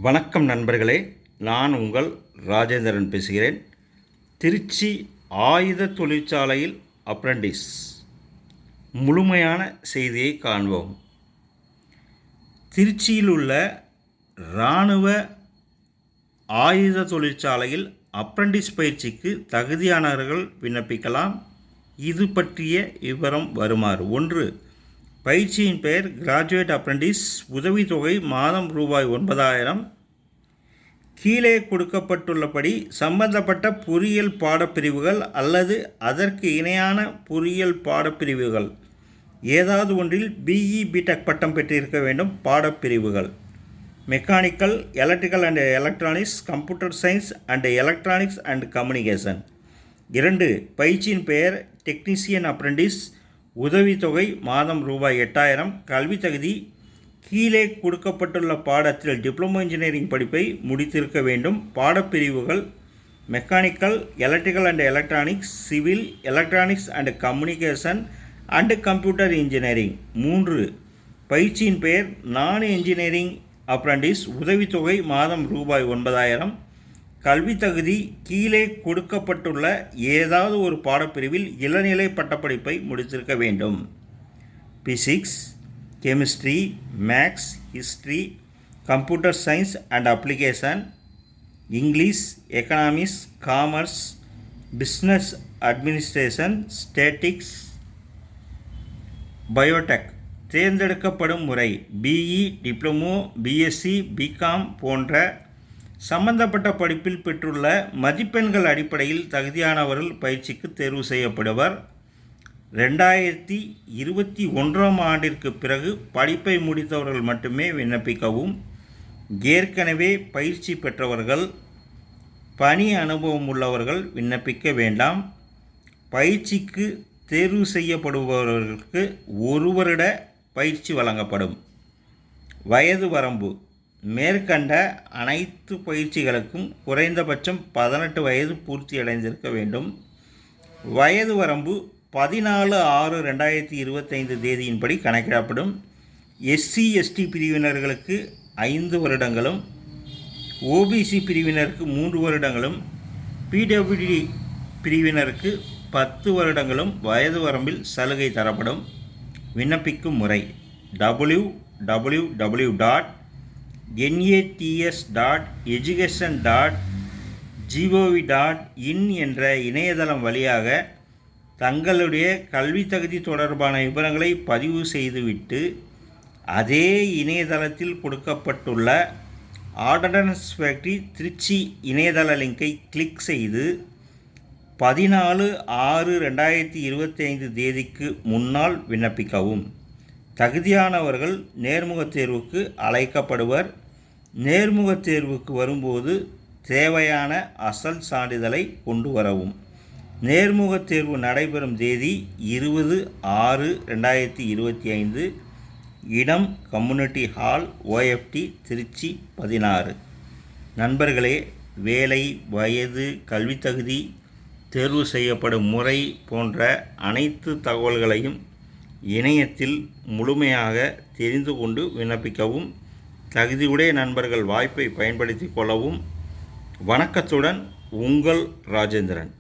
வணக்கம் நண்பர்களே, நான் உங்கள் ராஜேந்திரன் பேசுகிறேன். திருச்சி ஆயுத தொழிற்சாலையில் அப்ரண்டிஸ் முழுமையான செய்தியை காண்போம். திருச்சியில் உள்ள இராணுவ ஆயுத தொழிற்சாலையில் அப்ரண்டிஸ் பயிற்சிக்கு தகுதியானவர்கள் விண்ணப்பிக்கலாம். இது பற்றிய விவரம் வருமாறு: 1. பயிற்சியின் பெயர் கிராஜுவேட் அப்ரண்டிஸ். உதவித்தொகை மாதம் ரூபாய் 9,000. கீழே கொடுக்கப்பட்டுள்ளபடி சம்பந்தப்பட்ட பொறியியல் பாடப்பிரிவுகள் அல்லது அதற்கு இணையான பொறியியல் பாடப்பிரிவுகள் ஏதாவது ஒன்றில் பிஇ பிடெக் பட்டம் பெற்றிருக்க வேண்டும். பாடப்பிரிவுகள்: mechanical, electrical and electronics, computer science and electronics and communication. 2. பயிற்சியின் பெயர் டெக்னீசியன் அப்ரண்டிஸ். உதவித்தொகை மாதம் ரூபாய் 8,000. கல்வி தகுதி: கீழே கொடுக்கப்பட்டுள்ள பாடத்தில் டிப்ளமோ இன்ஜினியரிங் படிப்பை முடித்திருக்க வேண்டும். பாடப்பிரிவுகள்: mechanical, electrical and electronics, civil, electronics and communication and computer engineering. 3. பயிற்சியின் பெயர் நான் இன்ஜினியரிங் அப்ரண்டிஸ். உதவித்தொகை மாதம் ரூபாய் 9,000. கல்வி தகுதி: கீழே கொடுக்கப்பட்டுள்ள ஏதாவது ஒரு பாடப்பிரிவில் இளநிலை பட்டப்படிப்பை முடித்திருக்க வேண்டும். Physics, chemistry, maths, history, computer science and application, English, economics, commerce, business administration, statistics, biotech. தேர்ந்தெடுக்கப்படும் முறை: பிஇ, டிப்ளமோ, பிஎஸ்சி, பிகாம் போன்ற சம்பந்தப்பட்ட படிப்பில் பெற்றுள்ள மதிப்பெண்கள் அடிப்படையில் தகுதியானவர்கள் பயிற்சிக்கு தேர்வு செய்யப்படுவர். 2021ஆம் ஆண்டிற்கு பிறகு படிப்பை முடித்தவர்கள் மட்டுமே விண்ணப்பிக்கவும். ஏற்கனவே பயிற்சி பெற்றவர்கள், பணி அனுபவம் உள்ளவர்கள் விண்ணப்பிக்க வேண்டாம். பயிற்சிக்கு தேர்வு செய்யப்படுபவர்களுக்கு 1 வருட பயிற்சி வழங்கப்படும். வயது வரம்பு: மேற்கண்ட அனைத்து பயிற்சிகளுக்கும் குறைந்தபட்சம் 18 வயது பூர்த்தியடைந்திருக்க வேண்டும். வயது வரம்பு 14/6/2025 தேதியின்படி கணக்கிடப்படும். எஸ்சி எஸ்டி பிரிவினர்களுக்கு 5 வருடங்களும், ஓபிசி பிரிவினருக்கு 3 வருடங்களும், பிடபிள்யூடி பிரிவினருக்கு 10 வருடங்களும் வயது வரம்பில் சலுகை தரப்படும். விண்ணப்பிக்கும் முறை: www.nats.education.gov.in என்ற இணையதளம் வழியாக தங்களுடைய கல்வி தகுதி தொடர்பான விவரங்களை பதிவு செய்துவிட்டு, அதே இணையதளத்தில் கொடுக்கப்பட்டுள்ள ஆர்டினன்ஸ் ஃபேக்டரி திருச்சி இணையதள லிங்கை கிளிக் செய்து 14/6/2025 தேதிக்கு முன்னால் விண்ணப்பிக்கவும். தகுதியானவர்கள் நேர்முகத் தேர்வுக்கு அழைக்கப்படுவர். நேர்முகத் தேர்வுக்கு வரும்போது தேவையான அசல் சான்றிதழை கொண்டு வரவும். நேர்முகத் தேர்வு நடைபெறும் தேதி 20/6/2025. இடம் கம்யூனிட்டி ஹால், ஓஎஃப்டி, திருச்சி 16. நண்பர்களே, வேலை, வயது, கல்வி தகுதி, தேர்வு செய்யப்படும் முறை போன்ற அனைத்து தகவல்களையும் இணையத்தில் முழுமையாக தெரிந்து கொண்டு விண்ணப்பிக்கவும். தகுதியுடைய நண்பர்கள் வாய்ப்பை பயன்படுத்தி கொள்ளவும். வணக்கத்துடன் உங்கள் ராஜேந்திரன்.